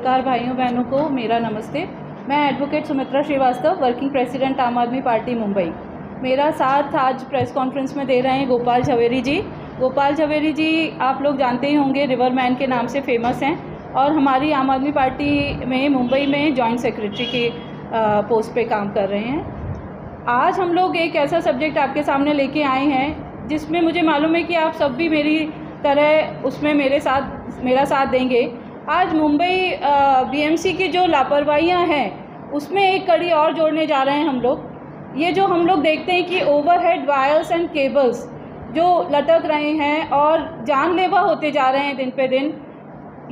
पत्रकार भाइयों बहनों को मेरा नमस्ते। मैं advocate Sumitra Srivastava, working president Aam Aadmi party Mumbai. मेरा साथ आज प्रेस कॉन्फ्रेंस में दे रहे हैं गोपाल झवेरी जी। गोपाल झवेरी जी आप लोग जानते ही होंगे, रिवरमैन के नाम से फेमस हैं और हमारी आम आदमी पार्टी में मुंबई में जॉइंट सेक्रेटरी के पोस्ट पे काम कर रहे हैं। आज हम लोग एक ऐसा सब्जेक्ट आपके सामने लेके आए हैं जिसमें मुझे मालूम है कि आप सब भी मेरी तरह उसमें मेरा साथ देंगे। आज मुंबई बीएमसी की जो लापरवाहियां हैं उसमें एक कड़ी और जोड़ने जा रहे हैं हम लोग। ये जो हम लोग देखते हैं कि ओवरहेड वायर्स एंड केबल्स जो लटक रहे हैं और जानलेवा होते जा रहे हैं दिन पे दिन,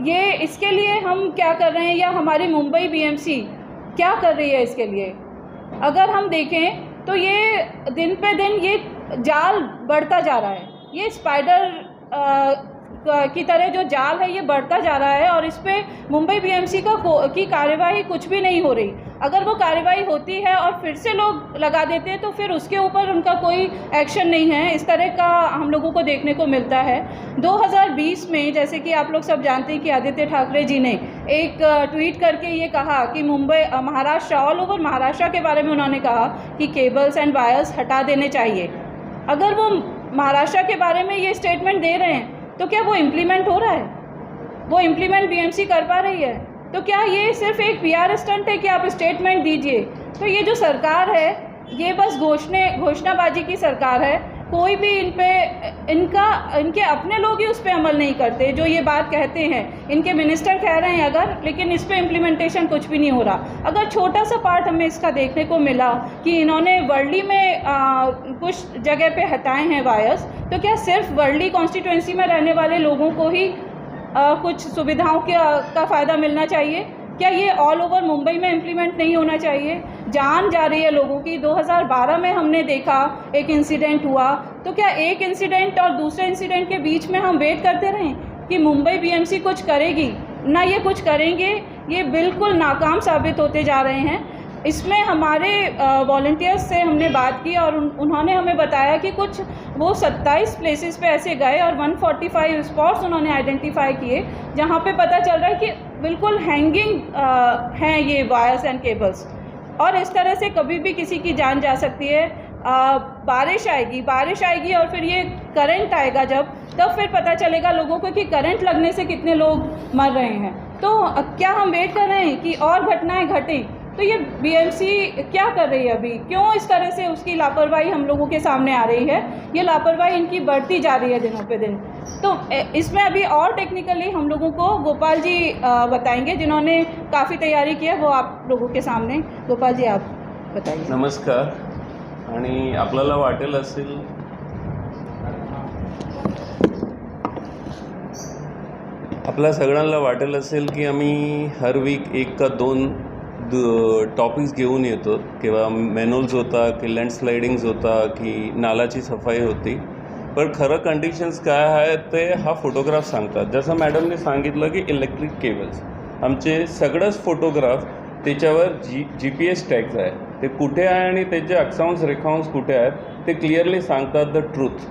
ये इसके लिए हम क्या कर रहे हैं या हमारी मुंबई बीएमसी क्या कर रही है इसके लिए? अगर हम देखें तो ये दिन पे दिन ये जाल बढ़ता जा रहा है। ये स्पाइडर की तरह जो जाल है ये बढ़ता जा रहा है और इस पे मुंबई बीएमसी की कार्यवाही कुछ भी नहीं हो रही। अगर वो कार्यवाही होती है और फिर से लोग लगा देते हैं तो फिर उसके ऊपर उनका कोई एक्शन नहीं है। इस तरह का हम लोगों को देखने को मिलता है। 2020 में जैसे कि आप लोग सब जानते हैं कि आदित्य ठाकरे जी ने एक ट्वीट करके ये कहा कि मुंबई महाराष्ट्र, ऑल ओवर महाराष्ट्र के बारे में उन्होंने कहा कि केबल्स एंड वायर्स हटा देने चाहिए। अगर वो महाराष्ट्र के बारे में ये स्टेटमेंट दे रहे हैं तो क्या वो इम्प्लीमेंट हो रहा है? वो इम्प्लीमेंट बीएमसी कर पा रही है? तो क्या ये सिर्फ एक पीआर स्टंट है कि आप स्टेटमेंट दीजिए? तो ये जो सरकार है ये बस घोषणाबाजी की सरकार है। कोई भी इनके अपने लोग ही उस पर अमल नहीं करते जो ये बात कहते हैं। इनके मिनिस्टर कह रहे हैं अगर, लेकिन इस पर इम्प्लीमेंटेशन कुछ भी नहीं हो रहा। अगर छोटा सा पार्ट हमें इसका देखने को मिला कि इन्होंने वर्ली में कुछ जगह पे हटाए हैं वायर्स, तो क्या सिर्फ वर्ली कॉन्स्टिट्यूएंसी में रहने वाले लोगों को ही कुछ सुविधाओं का फ़ायदा मिलना चाहिए? क्या ये ऑल ओवर मुंबई में इम्प्लीमेंट नहीं होना चाहिए? जान जा रही है लोगों की। 2012 में हमने देखा एक इंसिडेंट हुआ, तो क्या एक इंसिडेंट और दूसरे इंसिडेंट के बीच में हम वेट करते रहें कि मुंबई बीएमसी कुछ करेगी? ना ये कुछ करेंगे, ये बिल्कुल नाकाम साबित होते जा रहे हैं। इसमें हमारे वॉलंटियर्स से हमने बात की और उन्होंने हमें बताया कि कुछ वो 27 प्लेसेस पे ऐसे गए और 145 स्पॉट्स उन्होंने आइडेंटिफाई किए जहाँ पे पता चल रहा है कि बिल्कुल हैंगिंग हैं ये वायर्स एंड केबल्स। और इस तरह से कभी भी किसी की जान जा सकती है। बारिश आएगी और फिर ये करंट आएगा तब फिर पता चलेगा लोगों को कि करंट लगने से कितने लोग मर रहे हैं। तो क्या हम वेट कर रहे हैं कि और घटनाएं घटें? तो ये बीएमसी क्या कर रही है अभी? क्यों इस तरह से उसकी लापरवाही हम लोगों के सामने आ रही है? ये लापरवाही इनकी बढ़ती जा रही है दिनों पे दिन। तो इसमें अभी और टेक्निकली हम लोगों को गोपाल जी बताएंगे, जिन्होंने काफ़ी तैयारी की है, वो आप लोगों के सामने। गोपाल जी आप बताइए। नमस्कार। आणि आपल्याला वाटेल असेल आपल्या सगळ्यांना वाटेल असेल की आम्ही हर वीक एक का दोन टॉपिक्स घेऊन येतो, किंवा मॅन्युअल्स होता की लँडस्लाइडिंग्स होता की नालाची सफाई होती, पण खरं कंडिशन्स काय आहे ते हा फोटोग्राफ सांगतात। जसं मॅडमने सांगितलं की इलेक्ट्रिक केबल्स, आमचे सगळंच फोटोग्राफ त्याच्यावर GPS टॅग्स आहे, ते कुठे आहे आणि त्याचे अक्षांश रेखांश कुठे आहेत ते क्लिअरली सांगतात, the truth,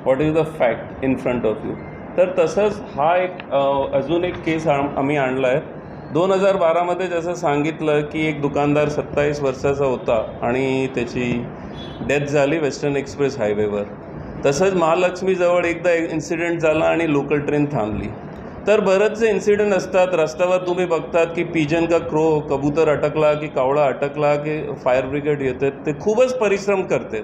what is the fact in front of you. तर तसंच हा एक अजून एक केस आम्ही आणला आहे 2012मध्ये। जसं सांगितलं की एक दुकानदार 27 वर्षाचा होता आणि त्याची डेथ झाली वेस्टर्न एक्सप्रेस हायवेवर। तसंच महालक्ष्मीजवळ एकदा इन्सिडेंट झाला आणि लोकल ट्रेन थांबली। तर बरेचसे इन्सिडेंट असतात रस्त्यावर, तुम्ही बघतात की पिजन का क्रो, कबूतर अटकला की कावळा अटकला की फायर ब्रिगेड येते, ते खूपच परिश्रम करते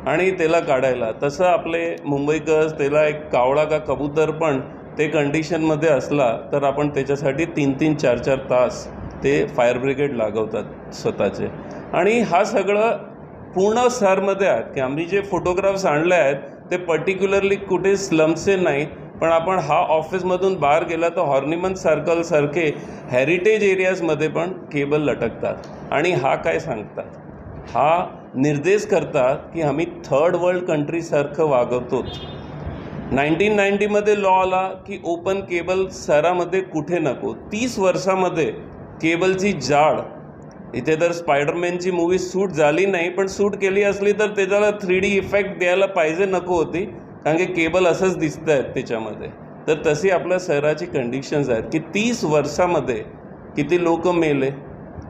आणि त्याला काढायला। तसं आपले मुंबईकर त्याला एक कावळा का कबूतर पण ते कंडिशनमध्ये असला तर आपण त्याच्यासाठी 3-3, 4-4 तास ते फायर ब्रिगेड लागवतात स्वतःचे। आणि हा सगळं पूर्ण शहरमध्ये आहेत की आम्ही जे फोटोग्राफ्स आणले आहेत ते पर्टिक्युलरली कुठे स्लम्सचे नाही, पण आपण हा ऑफिसमधून बाहेर गेला तर हॉर्निमन सर्कलसारखे हेरिटेज एरियाजमध्ये पण केबल लटकतात। आणि हा काय सांगतात, हा निर्देश करतात की आम्ही थर्ड वर्ल्ड कंट्रीसारखं वागवतो। 1990मध्ये लॉ आला की ओपन केबल शहरामध्ये कुठे नको। 30 वर्षामध्ये केबलची जाड, इथे तर स्पायडरमॅनची मूवी शूट झाली नाही, पण शूट केली असली तर त्याच्याला 3D इफेक्ट द्यायला पाहिजे नको होती, कारण की केबल असंच दिसत आहेत त्याच्यामध्ये। तर तशी आपल्या शहराची कंडिशन्स आहेत की 30 वर्षामध्ये किती लोक मेले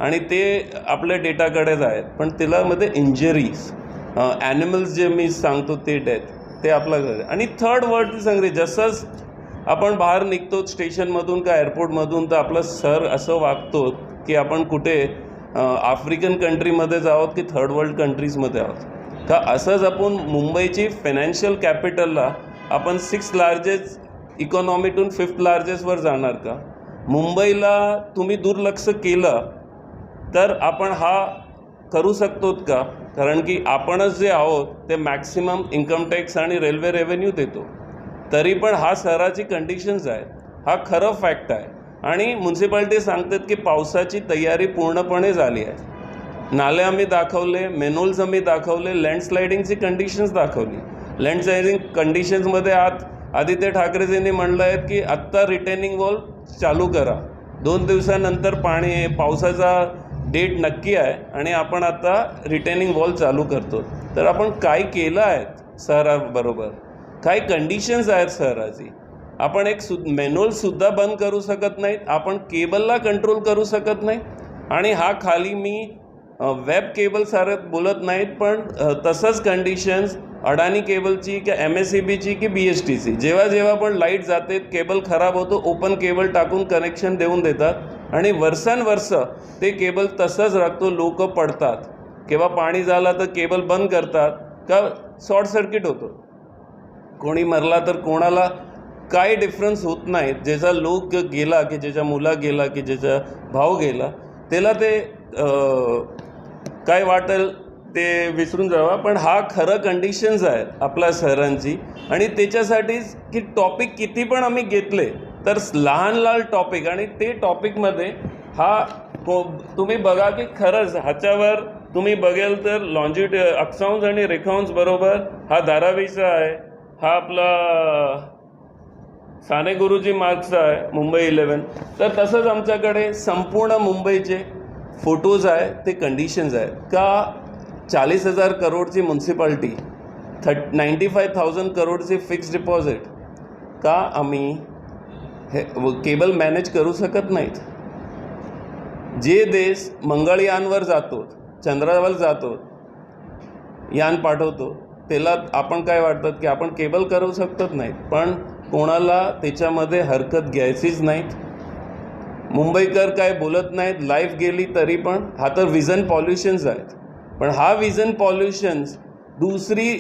आणि ते आपल्या डेटाकडेच आहेत, पण त्यामध्ये इंजरीज ॲनिमल्स जे मी सांगतो ते डेथ ते आपल्याकडे. आणि थर्ड वर्ल्ड सांगते, जसंच आपण बाहेर निघतो स्टेशनमधून का एअरपोर्टमधून तर आपलं सर असं वागतो की आपण कुठे आफ्रिकन कंट्रीमध्ये आहोत की थर्ड वर्ल्ड कंट्रीजमध्ये आहोत का. असंच आपण मुंबईची फायनान्शियल कॅपिटलला आपण 6th लार्जेस्ट इकॉनॉमीतून 5th लार्जेस्टवर जाणार का. मुंबईला तुम्ही दुर्लक्ष केलं तर आपण हा करू शकतो का. कारण की आपणच जे आहोत ते मॅक्सिमम इन्कम टॅक्स आणि रेल्वे रेव्हेन्यू देतो, तरी पण हा शहराची कंडिशन्स आहे, हा खरं फॅक्ट आहे. आणि म्युन्सिपाल्टी सांगतात की पावसाची तयारी पूर्णपणे झाली आहे. नाले आम्ही दाखवले, मेनोल्स आम्ही दाखवले, लँडस्लायडिंगची कंडिशन्स दाखवली. लँडस्लायडिंग कंडिशन्समध्ये आदित्य ठाकरेजींनी म्हणलं आहे की आत्ता रिटेनिंग वॉल चालू करा, 2 दिवसानंतर पावसाचा डेट नक्की आहे आणि आपण आता रिटेनिंग वॉल चालू करतो. तर आपण काय केलं आहे शहराबरोबर, काय कंडिशन्स आहेत शहराची. आपण एक मेनोलसुद्धा बंद करू शकत नाहीत, आपण केबलला कंट्रोल करू शकत नाही. आणि हा खाली मी वेब केबल सारं बोलत नाहीत, पण तसंच कंडिशन्स अडानी केबलची की MSEBची की BSTची, जेव्हा पण लाईट जाते केबल खराब होतो, ओपन केबल टाकून कनेक्शन देऊन देतात आणि वर्षानुवर्ष ते केबल तसंच राहतो. लोक पडतात, केव्हा पाणी झालं तर केबल बंद करतात का शॉर्ट सर्किट होतो, कोणी मरला तर कोणाला काय डिफरन्स होत नाही. ज्याचा लोक गेला की ज्याचा मुला गेला की ज्याचा भाऊ गेला त्याला ते काय वाटेल ते विसरून जावा. पण हा खरं कंडिशन्स आहेत आपल्या शहरांची. आणि त्याच्यासाठीच की टॉपिक किती पण आम्ही घेतले तर लहान टॉपिक, आणि ते टॉपिकमध्ये हा तुम्ही बघा की खरंच ह्याच्यावर तुम्ही बघेल तर अक्षांश आणि रेखांश बरोबर हा धारावीचा आहे, हा आपला साने गुरुजी मार्गचा आहे मुंबई 11. तर तसंच आमच्याकडे संपूर्ण मुंबईचे फोटोज आहे, ते कंडिशन्स आहेत का. 40,000 करोडची म्युन्सिपाल्टी, 95,000 करोडची फिक्स डिपॉझिट का आम्ही हे केबल मॅनेज करू शकत नाहीत. जे देश मंगळयानवर जातो, चंद्रावर जातो, यान पाठवतो, त्याला आपण काय वाटतं की आपण केबल करू शकत नाहीत, पण कोणाला त्याच्यामध्ये हरकत घ्यायचीच नाहीत. मुंबईकर काय बोलत नाहीत, लाईफ गेली तरी पण. हा तर विजन पॉल्युशन्स आहेत, पण हा विजन पॉल्युशन्स दुसरी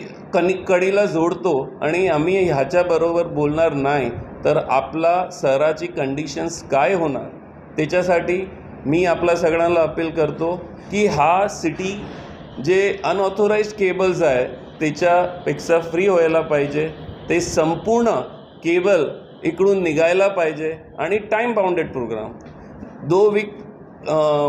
कडीला जोडतो आणि आम्ही ह्याच्याबरोबर बोलणार नाही तर आपला शहराची कंडिशन्स काय होणार. त्याच्यासाठी मी आपल्या सगळ्यांना अपील करतो की हा सिटी जे अनऑथोराइज्ड केबल्स आहे त्याच्यापेक्षा फ्री व्हायला पाहिजे. ते संपूर्ण केबल इकडून निघायला पाहिजे. आणि टाईम बाउंडेड प्रोग्राम 2 वीक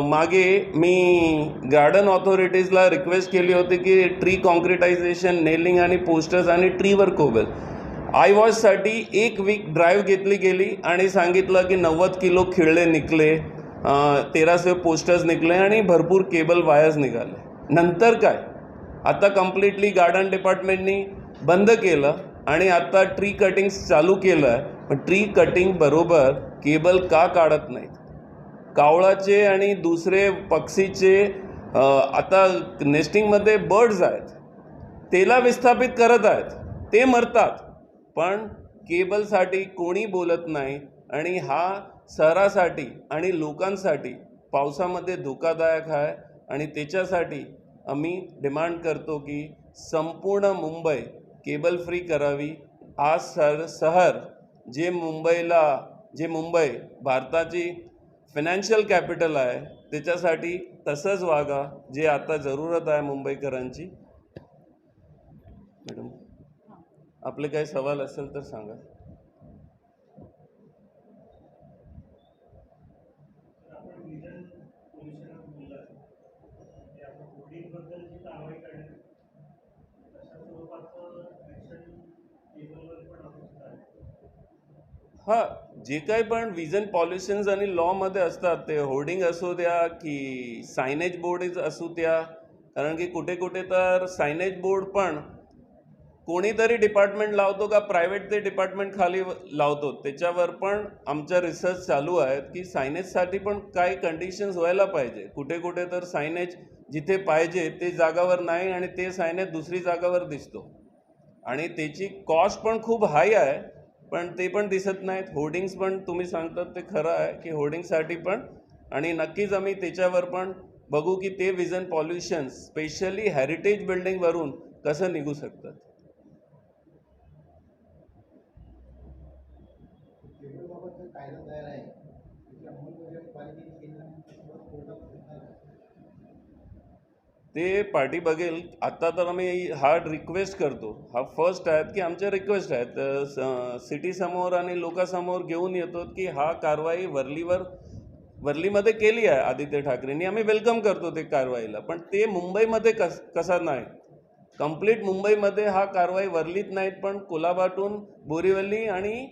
मागे मी गार्डन ऑथॉरिटीजला रिक्वेस्ट केली होती की ट्री कॉन्क्रिटायझेशन, नेलिंग आणि पोस्टर्स आणि ट्रीवर कोबल आयवॉशसाठी 1 वीक ड्राईव्ह घेतली गेली आणि सांगितलं की 90 किलो खिळले निघले, 1300 पोस्टर्स निघले आणि भरपूर केबल वायर्स निघाले. नंतर काय, आता कम्प्लिटली गार्डन डिपार्टमेंटनी बंद केलं आणि आता ट्री कटिंग चालू केलं आहे. पण ट्री कटिंग बरोबर केबल का काढत नाहीत. कावळाचे आणि दुसरे पक्षीचे आता नेस्टिंगमध्ये बर्ड्स आहेत, त्याला विस्थापित करत आहेत, ते मरतात, पण केबलसाठी कोणी बोलत नाही. आणि हा शहरासाठी आणि लोकांसाठी पावसामध्ये धोकादायक आहे. आणि त्याच्यासाठी आम्ही डिमांड करतो की संपूर्ण मुंबई केबल फ्री करावी. आज शहर जे मुंबई भारताची फायनान्शियल कॅपिटल आहे त्याच्यासाठी तसंच वागा जे आता जरूरत आहे मुंबईकरांची. मॅडम आपले काही सवाल असेल तर सांगा. हां, जे काही पण विजन पॉल्युशन्स आणि लॉमध्ये असतात ते होर्डिंग असू द्या की सायनेज बोर्ड असू द्या. कारण की कुठे कुठे तर सायनेज बोर्ड पण कोणीतरी डिपार्टमेंट लावतो का प्रायव्हेट ते डिपार्टमेंट खाली लावतो, त्याच्यावर पण आमच्या रिसर्च चालू आहेत की सायनेजसाठी पण काही कंडिशन्स व्हायला पाहिजे. कुठे कुठे तर सायनेज जिथे पाहिजे ते जागावर नाही आणि ते सायनेज दुसरी जागावर दिसतो आणि त्याची कॉस्ट पण खूप हाय आहे, पण ते पण दिसत नाहीत. होर्डिंग्स पण तुम्ही सांगतात ते खरं आहे की होर्डिंगसाठी पण, आणि नक्कीच आम्ही त्याच्यावर पण बघू की ते विजन पॉल्युशन स्पेशली हेरिटेज बिल्डिंगवरून कसं निघू शकतात. ते पार्टी बघेल. आता तर आम्ही हा रिक्वेस्ट करतो, हा फर्स्ट आहेत की आमच्या रिक्वेस्ट आहेत सिटी समोर आणि लोकांसमोर घेऊन येतो की हा कारवाई वर्लीमध्ये केली आहे आदित्य ठाकरेंनी. आम्ही वेलकम करतो ते कारवाईला, पण ते मुंबईमध्ये कसा नाही. कंप्लीट मुंबईमध्ये हा कारवाई वर्लीत नाहीत पण कोलाबाटून बोरीवली आणि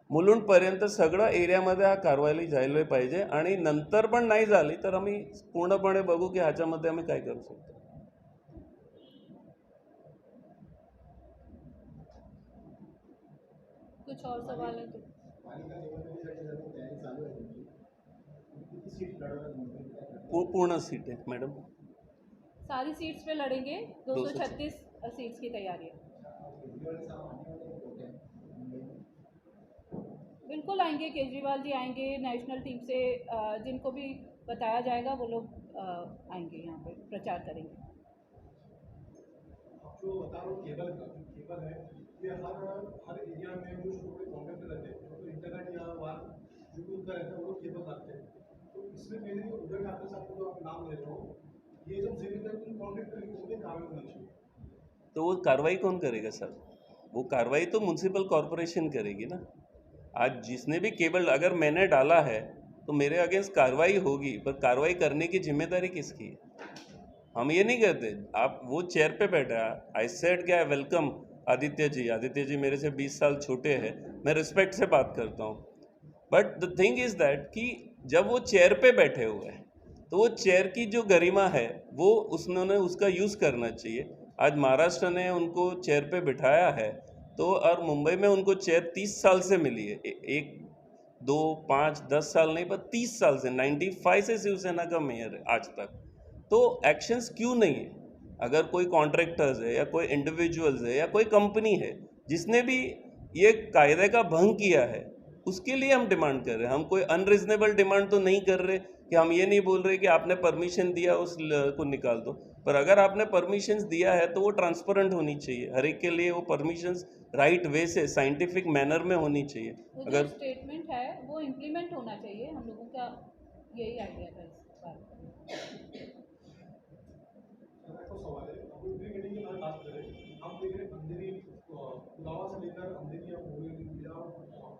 मुलुंडपर्यंत सगळं एरियामध्ये हा कारवाई जायला पाहिजे. आणि नंतर पण नाही झाली तर आम्ही पूर्णपणे बघू की ह्याच्यामध्ये आम्ही काय करू शकतो. कुछ और सवाल है तो पूर्ण सीट आहे मॅडम. सारी सीट्स पे लड़ेंगे. 236 सीट्स की तैयारी है. बिल्कुल आएंगे, केजरीवाल जी आएंगे नेशनल टीम से. जिनको भी बताया जाएगा वो लोग आएंगे यहाँ पे प्रचार करेंगे. जो बता रहा हूँ केबल है ये हर एरिया में जो छोटे कांटेक्ट रहते हैं तो इंटरनेट या वार जो भी उनका रहता है वो केबल रखते हैं. तो इसमें पहले उधर आपके साथ जो आप नाम ले रहे हो ये जब जिम्मेदारी कॉन्टेक्ट करेंगे उसमें कार्रवाई होनी चाहिए. तो वो कार्रवाई कौन करेगा सर? वो कार्रवाई तो म्यूनसिपल कॉरपोरेशन करेगी ना. आज जिसने भी केबल अगर मैंने डाला है तो मेरे अगेंस्ट कार्रवाई होगी, पर कार्रवाई करने की जिम्मेदारी किसकी है? हम ये नहीं कहते. आप वो चेयर पे बैठा, आई सेड क्या वेलकम आदित्य जी मेरे से 20 साल छोटे हैं, मैं रिस्पेक्ट से बात करता हूँ. But the thing is that कि जब वो चेयर पे बैठे हुए हैं तो वो चेयर की जो गरिमा है वो उन्होंने उसका यूज़ करना चाहिए. आज महाराष्ट्र ने उनको चेयर पे बिठाया है तो, और मुंबई में उनको चेयर 30 साल से मिली है. 1 2 5 10 साल नहीं पर 30 साल से, 95 से शिवसेना का मेयर है आज तक. तो एक्शंस क्यों नहीं है? अगर कोई कॉन्ट्रैक्टर्स है या कोई इंडिविजुअल्स है या कोई कंपनी है जिसने भी ये कायदे का भंग किया है उसके लिए हम डिमांड कर रहे हैं. हम कोई अनरिजनेबल डिमांड तो नहीं कर रहे कि हम ये नहीं बोल रहे कि आपने परमिशन दिया को निकाल दो. पर अगर आपने परमिशंस दिया है तो वो ट्रांसपेरेंट होनी चाहिए हर एक के लिए. वो परमिशंस राइट वे से साइंटिफिक मैनर में होनी चाहिए. अगर स्टेटमेंट है वो इम्प्लीमेंट होना चाहिए. हम लोगों का यही आइडिया था इस बार. सवाल है अब मीटिंग की बात करें. हम देख रहे हैं अंधेरी पुलावा से लेकर अंधेरी या बोरीवली या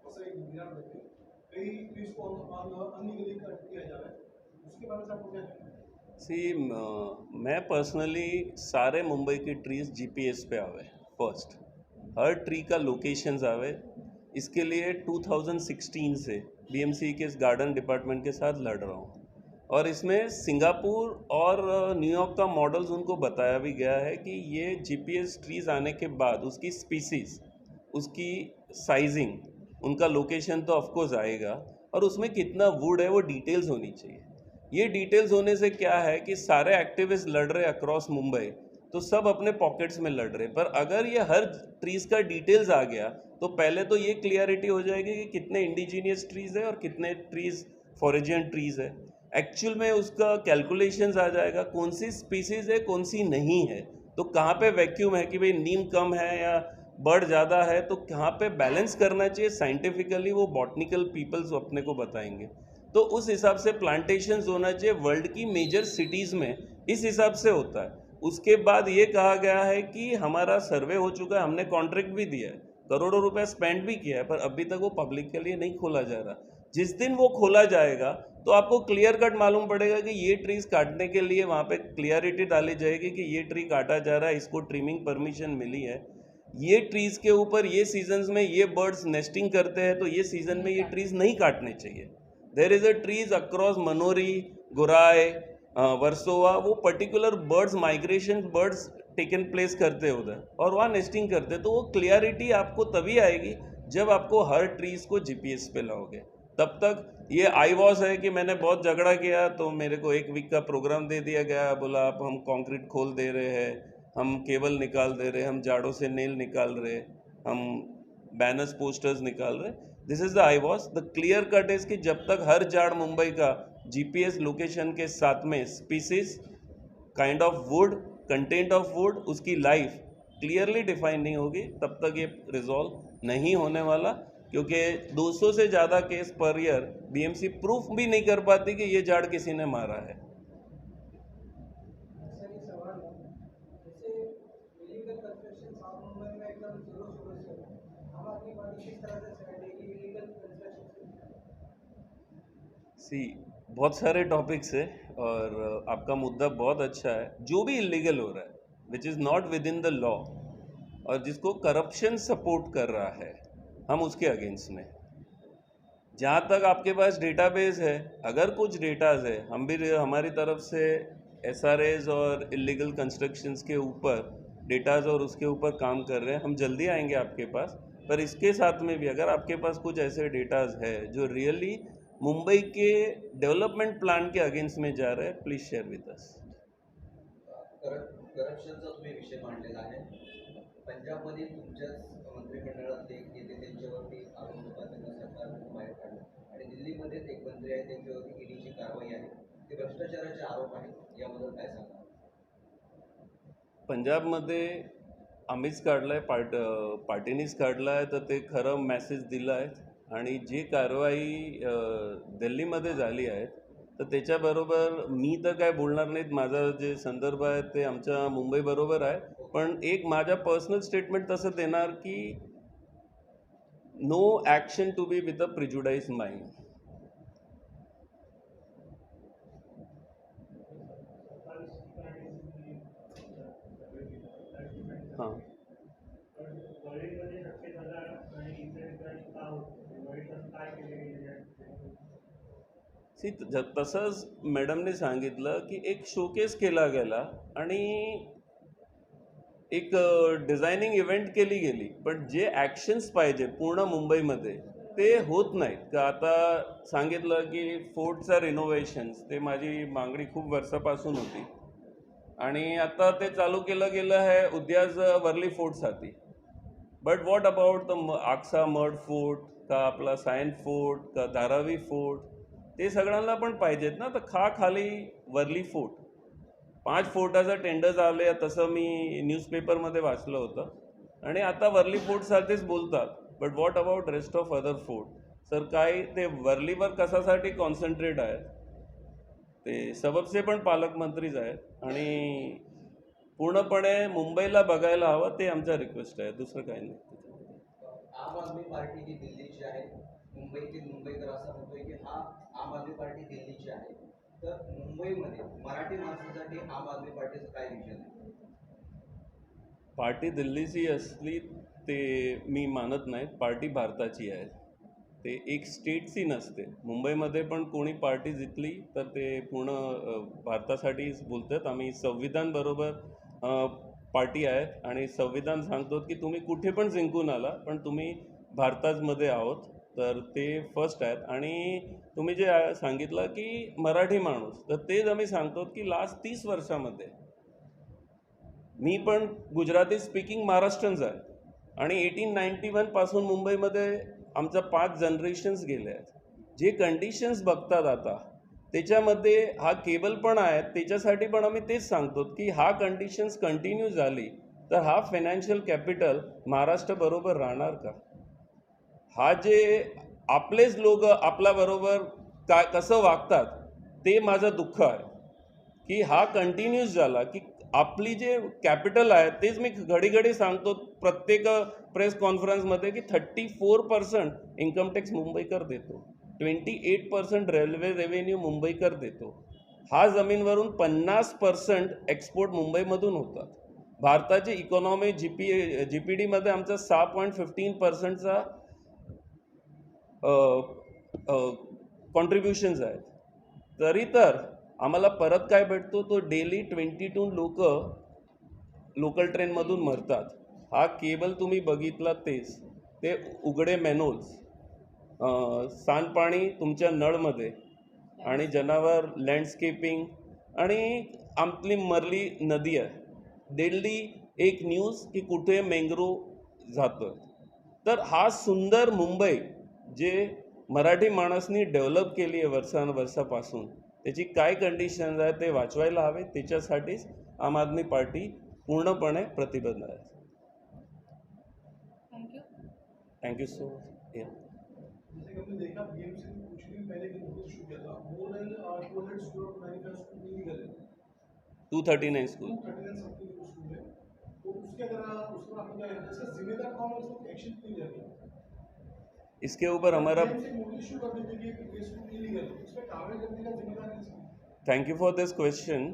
वसई गुजरात में कई ट्रीज को अनलीगली कट किया जा रहा है. उसके बारे में आपको क्या कहना है? मैं पर्सनली सारे मुंबई के ट्रीज जीपीएस पे आवे. फर्स्ट हर ट्री का लोकेशंस आवे. इसके लिए 2016 से बीएमसी के गार्डन डिपार्टमेंट के साथ लड़ रहा हूँ और इसमें सिंगापुर और न्यूयॉर्क का मॉडल्स उनको बताया भी गया है कि ये जीपीएस ट्रीज आने के बाद उसकी स्पीसीज, उसकी साइजिंग, उनका लोकेशन तो ऑफकोर्स आएगा और उसमें कितना वुड है वो डिटेल्स होनी चाहिए. ये डिटेल्स होने से क्या है कि सारे एक्टिविस्ट लड़ रहे अक्रॉस मुंबई तो सब अपने पॉकेट्स में लड़ रहे. पर अगर ये हर ट्रीज का डिटेल्स आ गया तो पहले तो ये क्लियरिटी हो जाएगी कि कितने इंडिजीनियस ट्रीज है और कितने ट्रीज फॉरेजियन ट्रीज है. एक्चुअल में उसका कैलकुलेशंस आ जाएगा कौन सी स्पीसीज है कौन सी नहीं है. तो कहाँ पे वैक्यूम है कि भाई नीम कम है या बर्ड ज़्यादा है, तो कहाँ पे बैलेंस करना चाहिए साइंटिफिकली वो बॉटनिकल पीपल्स अपने को बताएंगे. तो उस हिसाब से प्लांटेशंस होना चाहिए वर्ल्ड की मेजर सिटीज़ में. इस हिसाब से होता है. उसके बाद ये कहा गया है कि हमारा सर्वे हो चुका है, हमने कॉन्ट्रैक्ट भी दिया है, करोड़ों रुपए स्पेंड भी किया है, पर अभी तक वो पब्लिक के लिए नहीं खोला जा रहा. जिस दिन वो खोला जाएगा तो आपको क्लियर कट मालूम पड़ेगा कि ये ट्रीज काटने के लिए वहाँ पे क्लियरिटी डाली जाएगी कि ये ट्री काटा जा रहा है, इसको ट्रिमिंग परमिशन मिली है. ये ट्रीज के ऊपर ये सीजन्स में ये बर्ड्स नेस्टिंग करते हैं तो ये सीजन में ये ट्रीज नहीं काटने चाहिए. There is a trees across Manori, Gorai, Versova, वो particular birds migration birds taken place करते हैं उधर और वहाँ नेस्टिंग करते हैं। तो वो क्लियरिटी आपको तभी आएगी जब आपको हर ट्रीज को जीपीएस पे लाओगे। तब तक ये आई वॉस है कि मैंने बहुत झगड़ा किया तो मेरे को 1 वीक का प्रोग्राम दे दिया गया, बोला आप हम कंक्रीट खोल दे रहे हैं, हम केबल निकाल दे रहे हैं, हम जाड़ों से नेल निकाल रहे, हम बैनर्स पोस्टर्स निकाल रहे। This is the eyewash. The clear cut is कि जब तक हर जाड़ मुंबई का जीपीएस लोकेशन के साथ में species, kind of would, content of would, उसकी लाइफ क्लियरली डिफाइन नहीं होगी, तब तक ये रिजॉल्व नहीं होने वाला। क्योंकि 200 से ज़्यादा case per year BMC proof भी नहीं कर पाती कि ये झाड़ किसी ने मारा है। ऐसा ही सवाल है, जैसे इलीगल कंस्ट्रक्शन साउथ मुंबई में एकदम जोरों शोरों से हो रहा है, आम आदमी पार्टी किस तरह से साइड है कि इलीगल कंस्ट्रक्शन सी, बहुत सारे टॉपिक्स है और आपका मुद्दा बहुत अच्छा है। जो भी इलीगल हो रहा है which is not with in the law और जिसको करप्शन सपोर्ट कर रहा है, हम उसके अगेंस्ट में। जहाँ तक आपके पास डेटाबेस है, अगर कुछ डेटाज है, हम भी हमारी तरफ से एसआरएज और इलीगल कंस्ट्रक्शंस के ऊपर डेटाज और उसके ऊपर काम कर रहे हैं। हम जल्दी आएंगे आपके पास। पर इसके साथ में भी अगर आपके पास कुछ ऐसे डेटाज है जो रियली मुंबई के डेवलपमेंट प्लान के अगेंस्ट में जा रहे हैं, प्लीज शेअर विथ अस। करप्शनचा तुम्ही विषय मांडलेला आहे. पंजाबमधील तुमच्याच मंत्रिमंडळातले एक नेते त्यांच्यावरती आरोप होता, त्यांना सरकारमधून बाहेर काढलं. आणि दिल्लीमध्येच एक मंत्री आहे त्यांच्यावरती ईडीची कारवाई आहे. ते भ्रष्टाचाराचे आरोप आहेत. याबद्दल काय सांगा? पंजाबमध्ये आम्हीच काढलाय, पार्टीनीच काढलाय, तर ते खरं मेसेज दिलं आहे. आणि जी कारवाई दिल्लीमध्ये झाली आहे तर त्याच्याबरोबर मी तर काय बोलणार नाहीत. माझा जे संदर्भ आहे ते आमच्या मुंबईबरोबर आहे. पण एक माझ्या पर्सनल स्टेटमेंट तसं देणार की no action to be with a prejudiced mind. हां, तसंच मॅडमने सांगितलं की एक शोकेस केला गेला आणि एक डिझायनिंग इव्हेंट केली गेली, पण जे ॲक्शन्स पाहिजे पूर्ण मुंबईमध्ये ते होत नाहीत. का आता सांगितलं की फोर्टचा रिनोव्हेशन्स, ते माझी मागणी खूप वर्षापासून होती आणि आता ते चालू केलं गेलं आहे उद्याच वर्ली फोर्टसाठी. But what about the Aksa mud fort, का आपला सायन फोर्ट, का धारावी फोर्ट, ते सगळ्यांना पण पाहिजेत ना. तर खाली वर्ली फोर्ट 5 फोर्टाचं टेंडर झाले तसं मी न्यूजपेपरमध्ये वाचलं होतं आणि आता वर्ली फोर्टसाठीच बोलतात. But what about rest of other fort? Sir काय ते वर्लीवर कशासाठी कॉन्सन्ट्रेट आहेत? ते सबबचे पण पालकमंत्रीच आहेत आणि पूर्णपणे मुंबईला बघायला हवं, ते आमचा रिक्वेस्ट आहे, दुसरं काही नाही. आम आदमी पार्टी ही दिल्लीची आहे. मुंबईतील मुंबईकर असं म्हणतोय की हा आम आदमी पार्टी दिल्लीची आहे. तर मुंबईमध्ये मराठी माणसासाठी आम आदमी पार्टीचं काय विजन आहे? पार्टी दिल्लीची असली ते मी मानत नाही. पार्टी भारताची आहे. ते एक स्टेटची नसते. मुंबईमध्ये पण कोणी पार्टी जिंकली तर ते पूर्ण भारतासाठीच बोलतात. आम्ही संविधान बरोबर पार्टी आहेत आणि संविधान सांगतो की तुम्ही कुठे पण जिंकून आला पण तुम्ही भारतामध्ये आहोत, तर ते फर्स्ट आहेत. आणि तुम्ही जे सांगितलं की मराठी माणूस, तर तेच आम्ही सांगतो की लास्ट 30 वर्षामध्ये मी पण गुजराती स्पीकिंग महाराष्ट्रन्स आहे आणि 1891 पासून मुंबईमध्ये आमच्या 5 जनरेशन्स गेले आहेत. जे कंडिशन्स बघतात आता त्याच्यामध्ये हा केबल पण आहे, त्याच्यासाठी पण आम्ही तेच सांगतो की हा कंडिशन्स कंटिन्यू झाली तर हा फायनान्शियल कॅपिटल महाराष्ट्र बरोबर राहणार का? हा जे आपलेच लोक आपल्याबरोबर कसं वागतात ते माझं दुःख आहे की हा कंटिन्यूस झाला की आपली जे कॅपिटल आहे तेच मी घडी सांगतो प्रत्येक प्रेस कॉन्फरन्समध्ये की 34% इन्कम टॅक्स मुंबईकर देतो, 28% रेल्वे रेव्हेन्यू मुंबईकर देतो. हा जमीनवरून 50% एक्सपोर्ट मुंबईमधून होतात. भारताची इकॉनॉमी GPDमध्ये आमचा 6.15%चा कॉन्ट्रीब्युशन्स आहेत. तरी तर आम्हाला परत काय भेटतो तो डेली 22 लोक लोकल ट्रेनमधून मरतात. हा केबल तुम्ही बघितला तेच ते उघडे मॅनोल्स, सांडपाणी तुमच्या नळमध्ये आणि जनावर लँडस्केपिंग आणि आपली मरली नदी आहे. डेली एक न्यूज की कुठे मँग्रोव्ह जातं. तर हा सुंदर मुंबई जे मराठी माणसांनी डेव्हलप केली आहे वर्षानुवर्षापासून, त्याची काय कंडिशन्स आहे ते वाचवायला हवे. त्याच्यासाठीच आम आदमी पार्टी पूर्णपणे प्रतिबद्ध आहे. थँक्यू. Thank you so much. जैसे कि हमने देखा बीएमसी ने कुछ दिन पहले एक नोटिस इशू किया था, more than 200 student American school illegal है, 239 स्कूल. 239 समथिंग स्कूल है. तो उसके अगर उस पर आपको क्या लगता है, इसका जिम्मेदार कौन है, उसको एक्शन क्यों लिया गया? इसके ऊपर हमारा बीएमसी नोटिस इशू कर देती है कि ये स्कूल इलीगल है, उस पर कार्रवाई करने का जिम्मेदार किसका? Thank you for this question.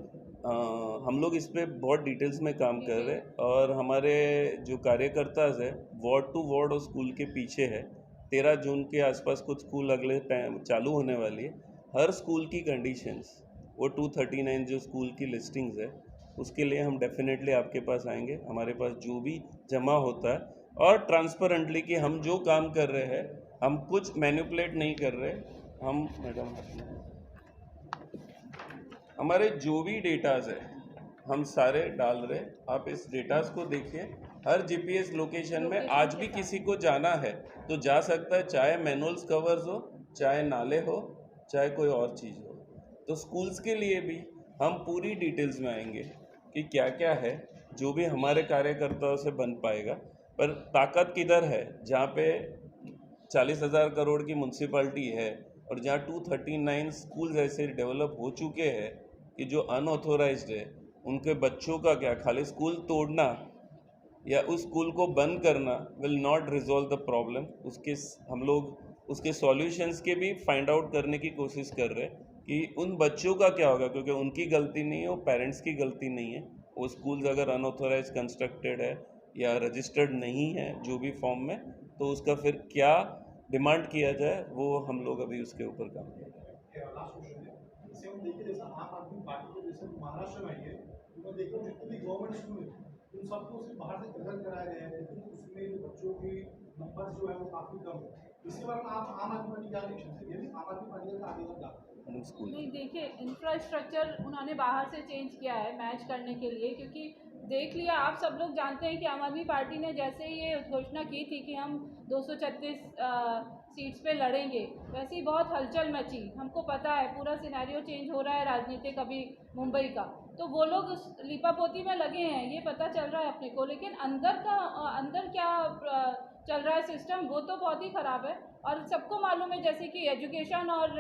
हम लोग इस पर बहुत डिटेल्स में काम कर रहे हैं और हमारे जो कार्यकर्ता है वार्ड टू वार्ड और स्कूल के पीछे है. 13 जून के आसपास कुछ स्कूल अगले टाइम चालू होने वाली है. हर स्कूल की कंडीशंस, वो 239 जो स्कूल की लिस्टिंग्स है उसके लिए हम डेफिनेटली आपके पास आएंगे. हमारे पास जो भी जमा होता है और ट्रांसपेरेंटली कि हम जो काम कर रहे हैं हम कुछ मैनिपुलेट नहीं कर रहे. हम मैडम हमारे जो भी डेटाज है हम सारे डाल रहे. आप इस डेटाज को देखिए. हर जीपीएस लोकेशन में आज भी किसी को जाना है तो जा सकता है, चाहे मैनुअल्स कवर्स हो, चाहे नाले हो, चाहे कोई और चीज़ हो. तो स्कूल्स के लिए भी हम पूरी डिटेल्स में आएंगे कि क्या क्या है जो भी हमारे कार्यकर्ताओं से बन पाएगा. पर ताकत किधर है, जहाँ पे 40,000 करोड़ की म्यूनसिपैलिटी है और जहाँ 239 स्कूल ऐसे डेवलप हो चुके हैं कि जो अनऑथोराइज्ड है, उनके बच्चों का क्या, खाली स्कूल तोड़ना या उस स्कूल को बंद करना will not resolve the problem. हम लोग उसके सॉल्यूशंस के भी फाइंड आउट करने की कोशिश कर रहे हैं कि उन बच्चों का क्या होगा, क्योंकि उनकी गलती नहीं है, वो पेरेंट्स की गलती नहीं है. वो स्कूल्स अगर अनऑथोराइज कंस्ट्रक्टेड है या रजिस्टर्ड नहीं है जो भी फॉर्म में, तो उसका फिर क्या डिमांड किया जाए वो हम लोग अभी उसके ऊपर काम कर रहे हैं. लास्ट क्वेश्चन है, जैसे हम देखिए जैसा आम आदमी पार्टी को जैसे महाराष्ट्र में आई है, तो मैं देख रहा हूँ जितने भी गवर्नमेंट स्कूल है उन सबको सिर्फ बाहर से प्रदान कराए गए हैं, लेकिन उसमें बच्चों की नंबर जो है वो काफ़ी कम है. इसके बारे में आप आम आदमी पार्टी क्या रिएक्शन है, यदि आम आदमी पार्टी का आगे तक स्कूल. नहीं, देखिए इंफ्रास्ट्रक्चर उन्होंने बाहर से चेंज किया है मैच करने के लिए, क्योंकि देख लिया, आप सब लोग जानते हैं कि आम आदमी पार्टी ने जैसे ही ये घोषणा की थी कि हम 236 सीट्स पे लड़ेंगे, वैसे ही बहुत हलचल मची. हमको पता है पूरा सिनेरियो चेंज हो रहा है राजनीतिक अभी मुंबई का, तो वो लोग उस लीपापोती में लगे हैं, ये पता चल रहा है अपने को. लेकिन अंदर क्या चल रहा है सिस्टम, वो तो बहुत ही ख़राब है. और सबको मालूम है जैसे कि एजुकेशन और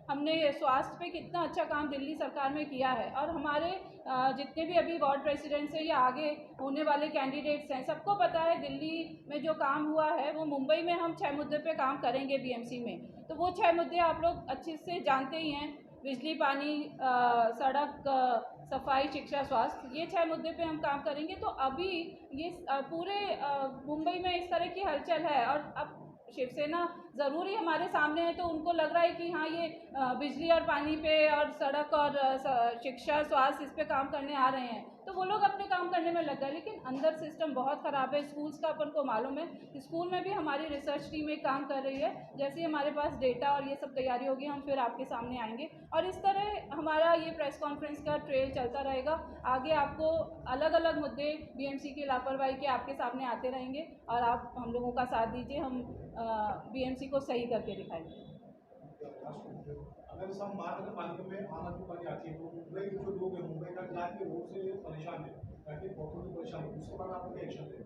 हमने स्वास्थ्य पे कितना अच्छा काम दिल्ली सरकार में किया है. और हमारे जितने भी अभी वार्ड प्रेसिडेंट्स हैं या आगे होने वाले कैंडिडेट्स हैं, सबको पता है दिल्ली में जो काम हुआ है वो मुंबई में हम 6 मुद्दे पे काम करेंगे बीएमसी में. तो वो 6 मुद्दे आप लोग अच्छे से जानते ही हैं, बिजली, पानी, सड़क, सफाई, शिक्षा, स्वास्थ्य, ये 6 मुद्दे पे हम काम करेंगे. तो अभी ये पूरे मुंबई में इस तरह की हलचल है और अब शिवसेना ज़रूरी हमारे सामने है, तो उनको लग रहा है कि हाँ ये बिजली और पानी पे और सड़क और शिक्षा, स्वास्थ्य, इस पे काम करने आ रहे हैं, तो वो लोग अपने काम करने में लग गए. लेकिन अंदर सिस्टम बहुत ख़राब है. स्कूल्स का अपन को मालूम है, स्कूल में भी हमारी रिसर्च टीम एक काम कर रही है. जैसे ही हमारे पास डेटा और ये सब तैयारी होगी हम फिर आपके सामने आएंगे और इस तरह हमारा ये प्रेस कॉन्फ्रेंस का ट्रेल चलता रहेगा. आगे आपको अलग अलग मुद्दे बीएमसी की लापरवाही के आपके सामने आते रहेंगे और आप हम लोगों का साथ दीजिए, हम बीएमसी को सही करके दिखाएंगे. अगर जैसे हम महानगर पालिका में आम आदमी पार्टी आती है तो मुंबई के जो लोग हैं, मुंबई का इलाज के रोड से परेशान है, ताकि बहुत परेशान है, उसके बाद आप क्या एक्शन लें?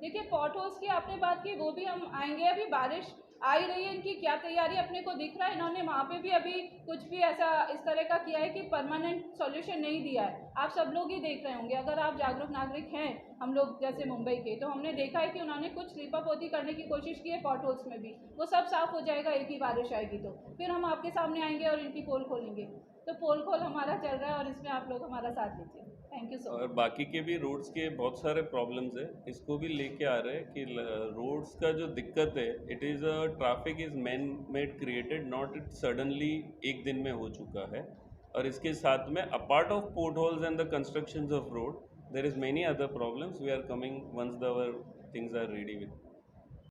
देखिए, पॉट होल्स की आपने बात की, वो भी हम आएंगे. अभी बारिश आ ही रही है, इनकी क्या तैयारी अपने को दिख रहा है. इन्होंने वहाँ पे भी अभी कुछ भी ऐसा इस तरह का किया है कि परमानेंट सॉल्यूशन नहीं दिया है. आप सब लोग ही देख रहे होंगे, अगर आप जागरूक नागरिक हैं, हम लोग जैसे मुंबई के, तो हमने देखा है कि उन्होंने कुछ लीपापोती करने की कोशिश की है पॉट होल्स में भी. वो सब साफ़ हो जाएगा एक ही बारिश आएगी तो. फिर हम आपके सामने आएंगे और इनकी पोल खोलेंगे. तो पोल खोल हमारा चल रहा है और इसमें आप लोग हमारा साथ दीजिए. Thank you so much. और बाकी के भी रोड्स के बहुत सारे प्रॉब्लम्स है, इसको भी लेके आ रहे हैं कि रोड्स का जो दिक्कत है, it is traffic is man made created, not it suddenly एक दिन में हो चुका है. और इसके साथ में apart of pot holes and the constructions of road there is many other problems we are coming once the things are ready with